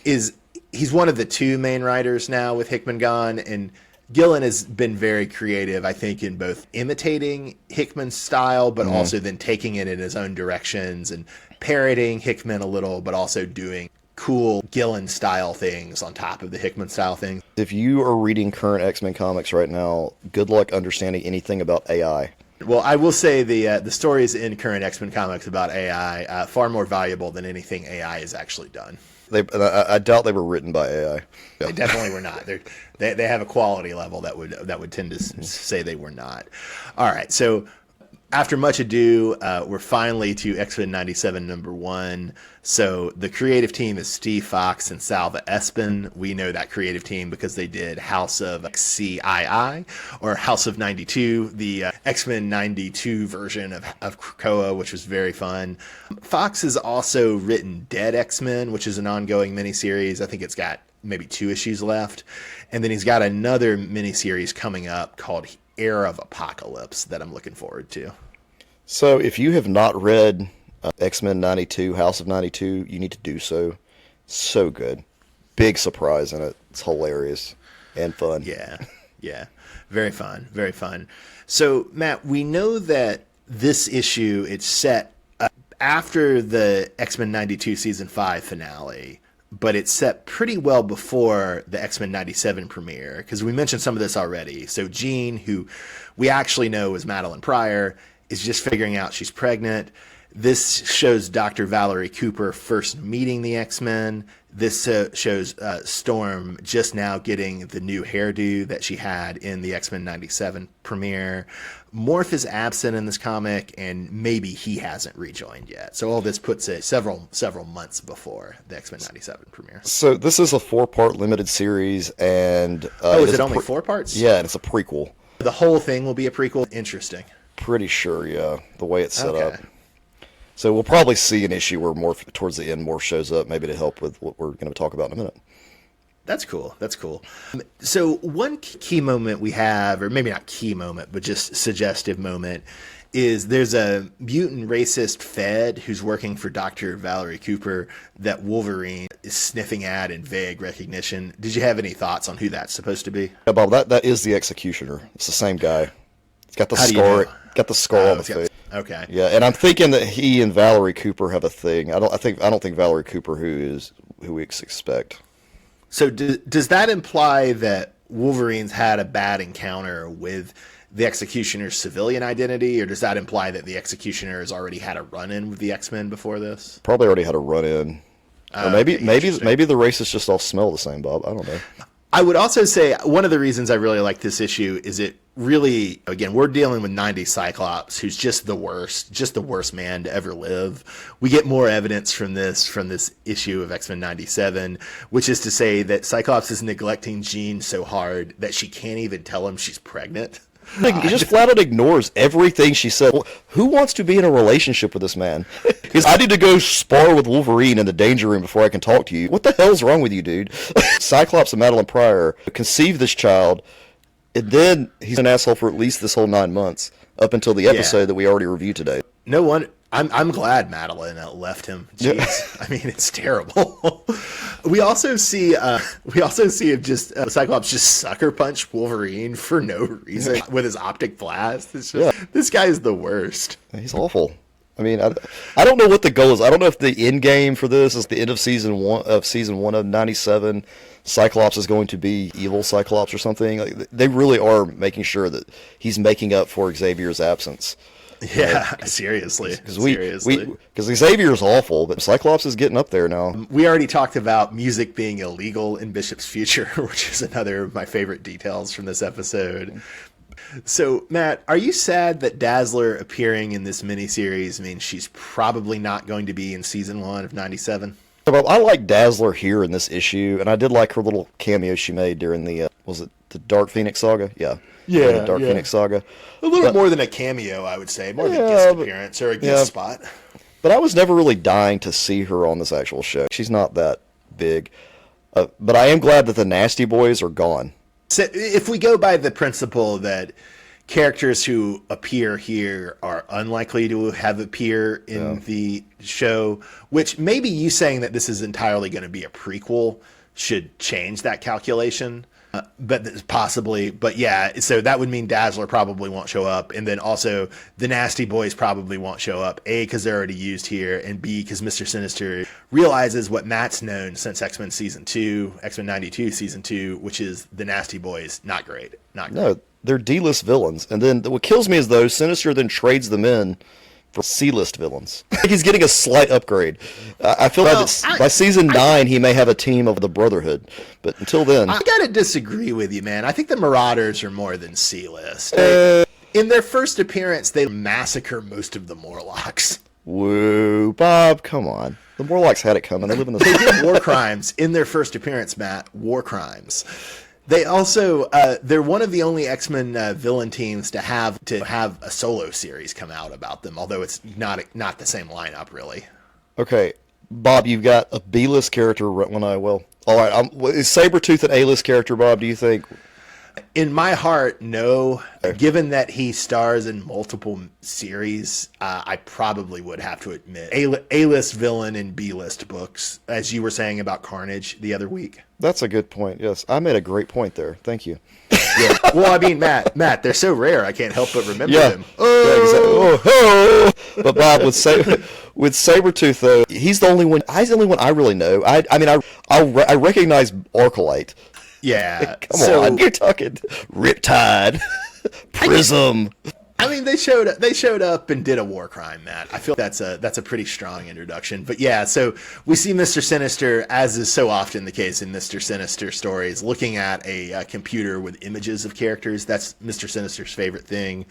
he's one of the two main writers now with Hickman gone, and Gillen has been very creative, I think, in both imitating Hickman's style, but also then taking it in his own directions and parroting Hickman a little, but also doing cool Gillen-style things on top of the Hickman-style things. If you are reading current X-Men comics right now, good luck understanding anything about AI. Well, I will say the stories in current X-Men comics about AI far more valuable than anything AI has actually done. I doubt they were written by AI. They definitely were not. They have a quality level that would tend to say they were not. All right, so after much ado, we're finally to X-Men 97 #1. So the creative team is Steve Fox and Salva Espin. We know that creative team because they did House of XCII or House of 92, the X-Men 92 version of Krakoa, which was very fun. Fox has also written Dead X-Men, which is an ongoing miniseries. I think it's got maybe 2 issues left. And then he's got another miniseries coming up called Era of Apocalypse that I'm looking forward to. So if you have not read X-Men 92, House of 92, you need to do so. So good. Big surprise in it. It's hilarious and fun. Yeah. Very fun. Very fun. So, Matt, we know that this issue, it's set after the X-Men 92 Season 5 finale, but it's set pretty well before the X-Men 97 premiere, because we mentioned some of this already. So Jean, who we actually know is Madeline Pryor, is just figuring out she's pregnant. This shows Dr. Valerie Cooper first meeting the X-Men. This shows Storm just now getting the new hairdo that she had in the X-Men 97 premiere. Morph is absent in this comic, and maybe he hasn't rejoined yet. So all this puts it several months before the X-Men 97 premiere. So this is a 4-part limited series, and is it only 4 parts? Yeah, and it's a prequel. The whole thing will be a prequel? Interesting. Pretty sure, yeah, the way it's set up. So we'll probably see an issue where Morph, towards the end, Morph shows up, maybe to help with what we're going to talk about in a minute. That's cool. So one key moment we have, or maybe not key moment, but just suggestive moment, is there's a mutant racist Fed who's working for Dr. Valerie Cooper that Wolverine is sniffing at in vague recognition. Did you have any thoughts on who that's supposed to be? Yeah, Bob, that is the Executioner. It's the same guy. He's got the How do you scar. know? Got the scar on the face. Okay. Yeah, and I'm thinking that he and Valerie Cooper have a thing. I don't think Valerie Cooper who we expect. So does that imply that Wolverine's had a bad encounter with the Executioner's civilian identity, or does that imply that the Executioner has already had a run-in with the X-Men before this? Probably already had a run-in. Or maybe the races just all smell the same, Bob. I don't know. I would also say one of the reasons I really like this issue is it really, again, we're dealing with 90s Cyclops, who's just the worst man to ever live. We get more evidence from this issue of X-Men 97, which is to say that Cyclops is neglecting Jean so hard that she can't even tell him she's pregnant. He just flat out ignores everything she said. Who wants to be in a relationship with this man? Because I need to go spar with Wolverine in the danger room before I can talk to you. What the hell's wrong with you, dude? Cyclops and Madeline Pryor conceived this child, and then he's an asshole for at least this whole 9 months, up until the episode that we already reviewed today. No one. I'm glad Madeline left him. Jeez, I mean, it's terrible. We also see him just Cyclops just sucker punch Wolverine for no reason with his optic blast. It's just, this guy is the worst. He's awful. I mean, I don't know what the goal is. I don't know if the end game for this is the end of season one of 97. Cyclops is going to be evil Cyclops or something. Like, they really are making sure that he's making up for Xavier's absence. Yeah, seriously. Because Xavier's awful, but Cyclops is getting up there now. We already talked about music being illegal in Bishop's future, which is another of my favorite details from this episode. So, Matt, are you sad that Dazzler appearing in this miniseries means she's probably not going to be in season 1 of 97? I like Dazzler here in this issue, and I did like her little cameo she made during the, was it the Dark Phoenix saga? Yeah. Yeah, the Dark Phoenix saga. A little more than a cameo, I would say. More than a guest appearance or a guest spot. But I was never really dying to see her on this actual show. She's not that big. But I am glad that the Nasty Boys are gone. So if we go by the principle that characters who appear here are unlikely to have appear in the show, which maybe you saying that this is entirely going to be a prequel should change that calculation. But yeah, so that would mean Dazzler probably won't show up, and then also the Nasty Boys probably won't show up, A, because they're already used here, and B, because Mr. Sinister realizes what Matt's known since X-Men Season 2, X-Men 92 Season 2, which is the Nasty Boys, not great. No, they're D-list villains, and then what kills me is though Sinister then trades them in for C-list villains. He's getting a slight upgrade. I feel like by season 9 he may have a team of the Brotherhood, but until then, I gotta disagree with you, man. I think the Marauders are more than C-list. In their first appearance, they massacre most of the Morlocks. Whoa, Bob, come on. The Morlocks had it coming. They live in the. They did war crimes in their first appearance, Matt. War crimes. They also, they're one of the only X-Men villain teams to have a solo series come out about them, although it's not the same lineup, really. Okay, Bob, you've got a B-list character. All right, is Sabretooth an A-list character, Bob, do you think? In my heart, no. Given that he stars in multiple series, I probably would have to admit A-list villain in B-list books, as you were saying about Carnage the other week. That's a good point, yes. I made a great point there. Thank you. Yeah. Well, I mean, Matt, they're so rare, I can't help but remember them. Yeah, exactly. But Bob, with Sabretooth, though, he's the only one I really know. I recognize Arclight. Yeah. Come on, you're talking Riptide, Prism. I mean, they showed up and did a war crime, Matt. I feel that's a pretty strong introduction. But yeah, so we see Mr. Sinister, as is so often the case in Mr. Sinister stories, looking at a computer with images of characters. That's Mr. Sinister's favorite thing.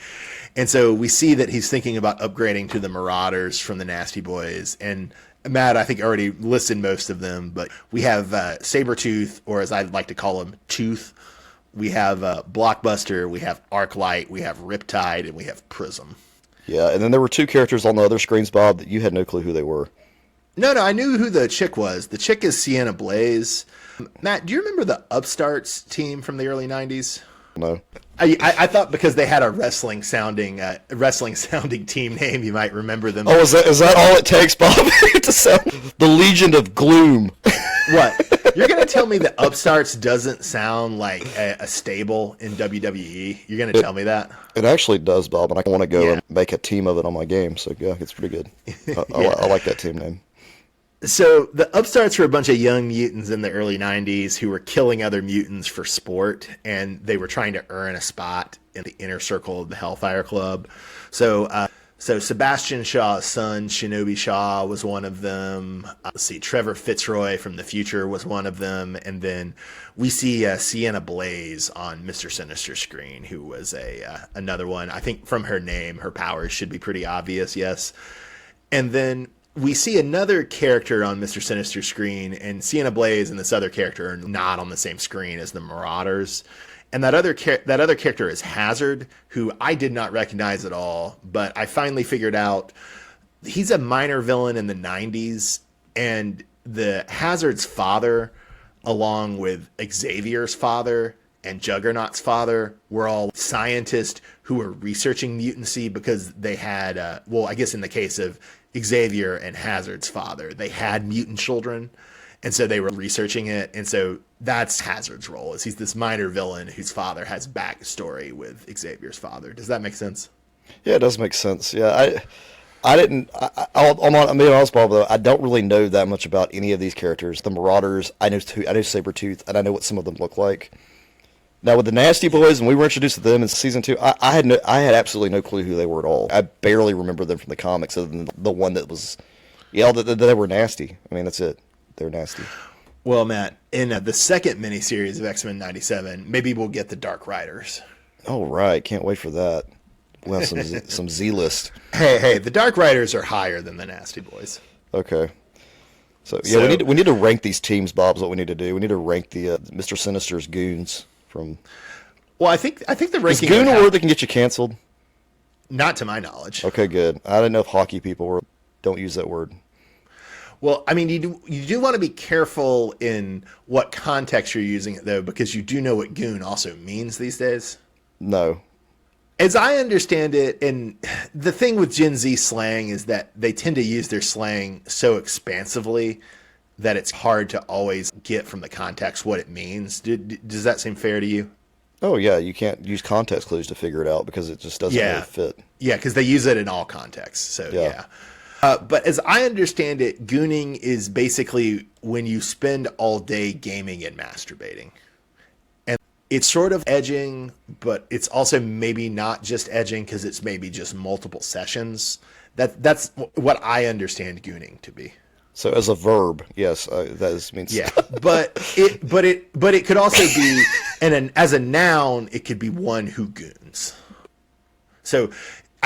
And so we see that he's thinking about upgrading to the Marauders from the Nasty Boys. And Matt, I think, already listed most of them, but we have Sabretooth, or as I'd like to call him, Tooth. We have Blockbuster, we have Arclight, we have Riptide, and we have Prism. Yeah, and then there were two characters on the other screens, Bob, that you had no clue who they were. No, I knew who the chick was. The chick is Sienna Blaze. Matt, do you remember the Upstarts team from the early 90s? No. I thought because they had a wrestling sounding team name, you might remember them. Oh, is that all it takes, Bob, to sound the Legion of Gloom? What? You're gonna tell me that Upstarts doesn't sound like a stable in WWE? You're gonna tell me that? It actually does, Bob, and I want to go and make a team of it on my game. So yeah, it's pretty good. I like that team name. So the Upstarts were a bunch of young mutants in the early 90s who were killing other mutants for sport, and they were trying to earn a spot in the inner circle of the Hellfire Club. So Sebastian Shaw's son, Shinobi Shaw, was one of them. Let's see, Trevor Fitzroy from the future was one of them. And then we see Sienna Blaze on Mr. Sinister's screen, who was another one. I think from her name, her powers should be pretty obvious, yes. And then we see another character on Mr. Sinister's screen, and Sienna Blaze and this other character are not on the same screen as the Marauders. And that other character is Hazard, who I did not recognize at all, but I finally figured out he's a minor villain in the 90s, and the Hazard's father, along with Xavier's father and Juggernaut's father, were all scientists who were researching mutancy because they had, I guess in the case of Xavier and Hazard's father, they had mutant children, and so they were researching it. And so that's Hazard's role, is he's this minor villain whose father has backstory with Xavier's father. Does that make sense? Yeah, it does make sense. Yeah, I'm being honest, Bob, though, I don't really know that much about any of these characters. The Marauders, I know Sabretooth, and I know what some of them look like. Now, with the Nasty Boys, when we were introduced to them in season 2, I had absolutely no clue who they were at all. I barely remember them from the comics, other than the one that was, that they were nasty. I mean, that's it. They're nasty. Well, Matt, in the second miniseries of X-Men 97, maybe we'll get the Dark Riders. Oh, right. Can't wait for that. We'll have some Z-list. Hey, the Dark Riders are higher than the Nasty Boys. Okay. So we need to rank these teams, Bob, is what we need to do. We need to rank the Mr. Sinister's goons from... Well, I think the ranking... Is goon a word that can get you canceled? Not to my knowledge. Okay, good. I didn't know if hockey people don't use that word. Well, I mean, you do want to be careful in what context you're using it, though, because you do know what goon also means these days. No. As I understand it, and the thing with Gen Z slang is that they tend to use their slang so expansively that it's hard to always get from the context what it means. Does that seem fair to you? Oh, yeah. You can't use context clues to figure it out because it just doesn't really fit. Yeah, because they use it in all contexts. So, yeah. But as I understand it, gooning is basically when you spend all day gaming and masturbating. And it's sort of edging, but it's also maybe not just edging because it's maybe just multiple sessions. That's what I understand gooning to be. So as a verb, yes, that means... Yeah, but it could also be, and as a noun, it could be one who goons. So...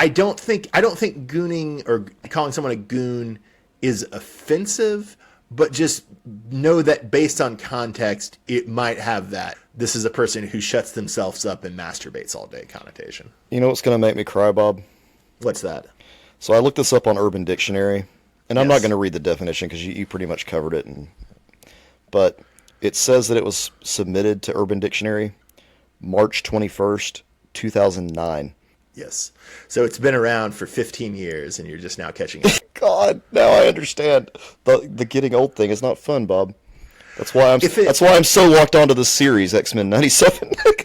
I don't think gooning or calling someone a goon is offensive, but just know that based on context, it might have that this is a person who shuts themselves up and masturbates all day connotation. You know what's going to make me cry, Bob? What's that? So I looked this up on Urban Dictionary, and I'm not going to read the definition because you pretty much covered it. But it says that it was submitted to Urban Dictionary March 21st, 2009. Yes. So it's been around for 15 years, and you're just now catching it. God, now I understand. The getting old thing is not fun, Bob. That's why I'm so locked onto this series, X-Men 97. Bring it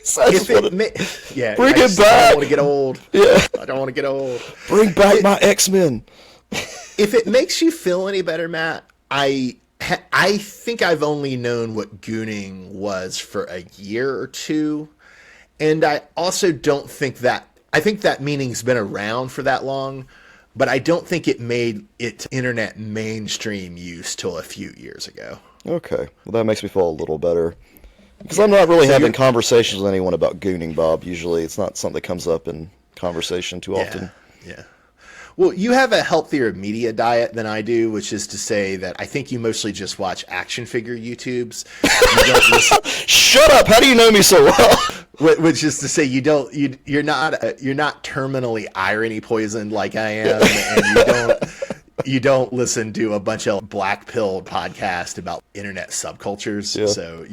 back. I don't want to get old. Yeah. I don't want to get old. Bring back my X-Men. If it makes you feel any better, Matt, I think I've only known what gooning was for a year or two, and I also don't think that. I think that meaning's been around for that long, but I don't think it made it internet mainstream use till a few years ago. Okay. Well, that makes me feel a little better. Because I'm not really having conversations with anyone about gooning, Bob. Usually it's not something that comes up in conversation too often. Yeah. Well, you have a healthier media diet than I do, which is to say that I think you mostly just watch action figure YouTubes. Shut up! How do you know me so well? Which is to say, you're not terminally irony poisoned like I am, and you don't listen to a bunch of black pill podcast about internet subcultures. Yeah. So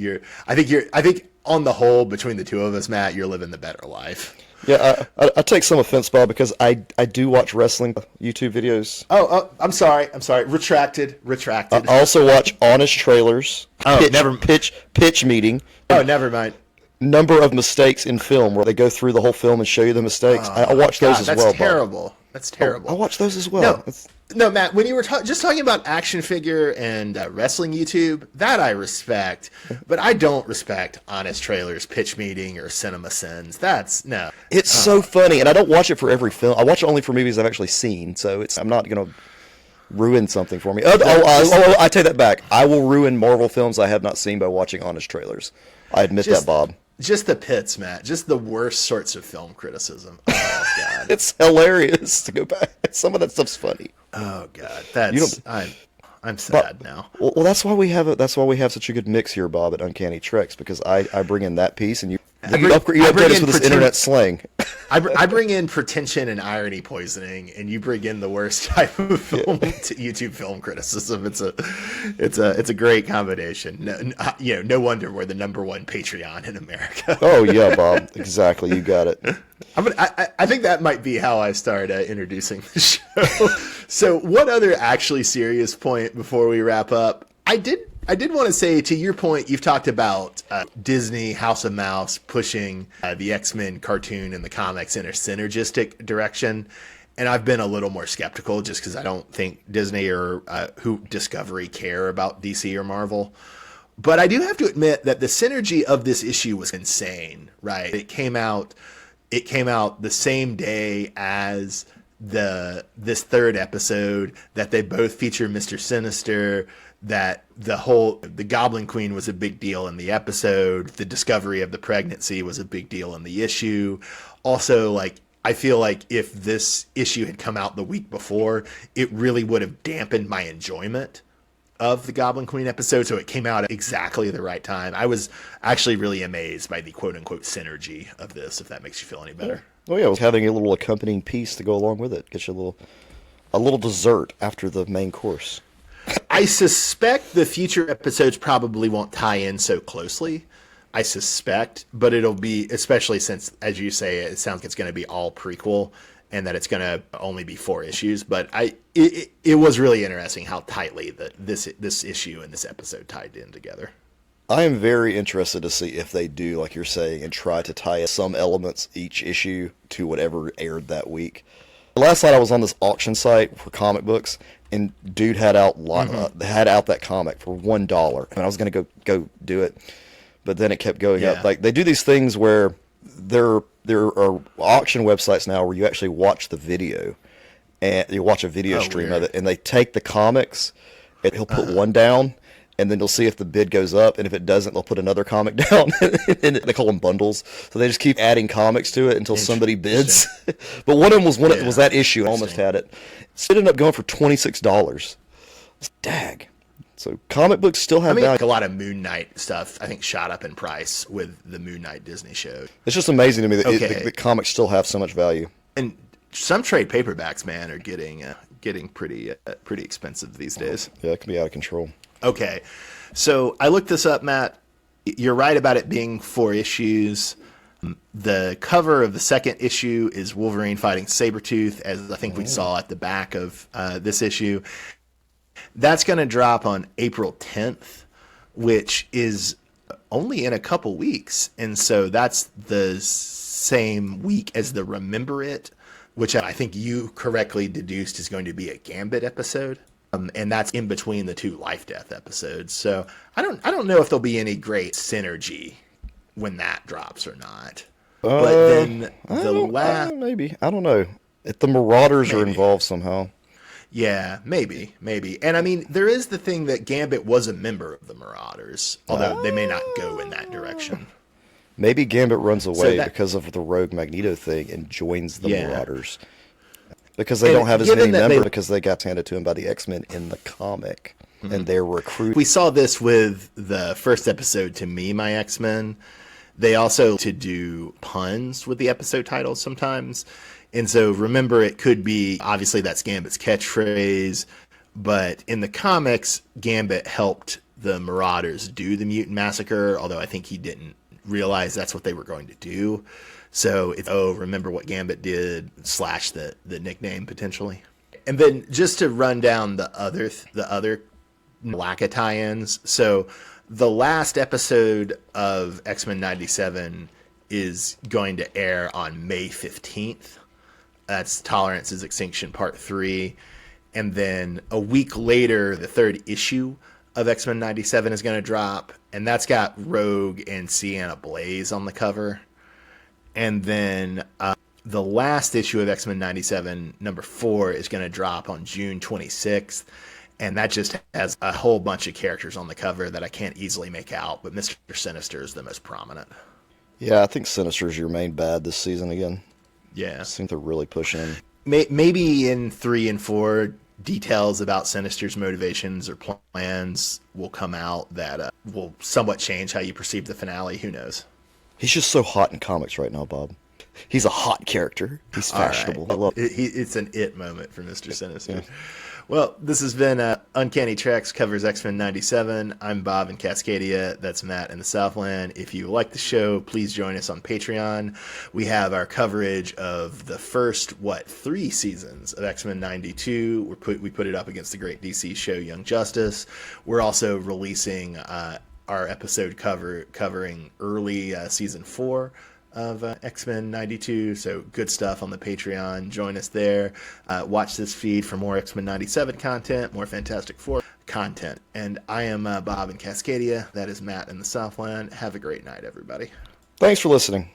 on the whole, between the two of us, Matt, you're living the better life. Yeah, I take some offense, Bob, because I do watch wrestling YouTube videos. I'm sorry. Retracted. I also watch honest trailers. Pitch meeting. Oh, never mind. Number of mistakes in film where they go through the whole film and show you the mistakes. I watch those as well. That's terrible. Bob. That's terrible. I watch those as well. No, Matt, when you were just talking about action figure and wrestling YouTube, that I respect, but I don't respect honest trailers, pitch meeting, or cinema sins. No. It's so funny, and I don't watch it for every film. I watch it only for movies I've actually seen, so I'm not going to ruin something for me. I take that back. I will ruin Marvel films I have not seen by watching honest trailers. I admit that, Bob. Just the pits, Matt. Just the worst sorts of film criticism. Oh, God. It's hilarious to go back. Some of that stuff's funny. Oh, God. I'm sad now. Well, that's why we have such a good mix here, Bob, at Uncanny Treks, because I bring in that piece, and you update us with this internet slang. I bring in pretension and irony poisoning, and you bring in the worst type of film to YouTube film criticism. It's a great combination. No wonder we're the #1 Patreon in America. Oh yeah, Bob, exactly. You got it. I think that might be how I start introducing the show. So, one other actually serious point before we wrap up. I did want to say, to your point, you've talked about Disney, House of Mouse pushing the X-Men cartoon and the comics in a synergistic direction. And I've been a little more skeptical just because I don't think Disney or Discovery care about DC or Marvel. But I do have to admit that the synergy of this issue was insane, right? It came out the same day as this third episode, that they both feature Mr. Sinister, that the Goblin Queen was a big deal in the episode, the discovery of the pregnancy was a big deal in the issue. Also, I feel like if this issue had come out the week before, it really would have dampened my enjoyment of the Goblin Queen episode, so it came out at exactly the right time. I was actually really amazed by the quote-unquote synergy of this, if that makes you feel any better. Oh yeah, I was having a little accompanying piece to go along with it. Get you a little dessert after the main course. I suspect the future episodes probably won't tie in so closely. I suspect, but it'll be, especially since, as you say, it sounds like it's going to be all prequel and that it's going to only be 4 issues. But it was really interesting how tightly this issue and this episode tied in together. I am very interested to see if they do, like you're saying, and try to tie some elements each issue to whatever aired that week. Last night I was on this auction site for comic books, and dude had out that comic for $1, and I was gonna go do it, but then it kept going up. Like, they do these things where there are auction websites now where you actually watch the video, and you watch a video stream of it, and they take the comics, and he'll put one down, and then they'll see if the bid goes up, and if it doesn't, they'll put another comic down. And they call them bundles, so they just keep adding comics to it until somebody bids. But one of them was that issue. I almost had it. It ended up going for $26. Dag. So comic books still have value. A lot of Moon Knight stuff, I think, shot up in price with the Moon Knight Disney show. It's just amazing to me that the comics still have so much value. And some trade paperbacks, man, are getting pretty expensive these days. Yeah, it can be out of control. Okay, so I looked this up, Matt. You're right about it being 4 issues. The cover of the second issue is Wolverine fighting Sabretooth, as I think we saw at the back of this issue. That's going to drop on April 10th, which is only in a couple weeks. And so that's the same week as the Remember It, which I think you correctly deduced is going to be a Gambit episode. And that's in between the 2 Life Death episodes. So I don't know if there'll be any great synergy when that drops or not. But then maybe. I don't know. If the Marauders are involved somehow. Yeah, maybe. And I mean, there is the thing that Gambit was a member of the Marauders, although they may not go in that direction. Maybe Gambit runs away because of the Rogue Magneto thing and joins the Marauders. Because they don't have as many members because they got handed to him by the X-Men in the comic. And they're recruiting. We saw this with the first episode, To Me, My X-Men. They also to do puns with the episode titles sometimes. And so Remember It could be, obviously that's Gambit's catchphrase, but in the comics, Gambit helped the Marauders do the Mutant Massacre, although I think he didn't realize that's what they were going to do. So it's, oh, remember what Gambit did / the nickname potentially. And then just to run down the other Malacca tie-ins. So the last episode of X-Men 97 is going to air on May 15th. That's Tolerance's Extinction Part 3. And then a week later, the third issue of X-Men 97 is going to drop. And that's got Rogue and Sienna Blaze on the cover. And then the last issue of X-Men 97, number 4, is going to drop on June 26th. And that just has a whole bunch of characters on the cover that I can't easily make out. But Mr. Sinister is the most prominent. Yeah, I think Sinister's your main bad this season again. Yeah. I think they're really pushing. Maybe in 3 and 4, details about Sinister's motivations or plans will come out that will somewhat change how you perceive the finale. Who knows? He's just so hot in comics right now, Bob. He's a hot character. He's fashionable. Right. I love it. It's an it moment for Mr. Sinister. Yeah. Well, this has been Uncanny Treks covers X-Men 97. I'm Bob in Cascadia. That's Matt in the Southland. If you like the show, please join us on Patreon. We have our coverage of the first, 3 seasons of X-Men 92. We put it up against the great DC show Young Justice. We're also releasing our episode covering early season 4 of X-Men 92, so good stuff on the Patreon. Join us there. Watch this feed for more X-Men 97 content, more Fantastic Four content. And I am Bob in Cascadia. That is Matt in the Southland. Have a great night, everybody. Thanks for listening.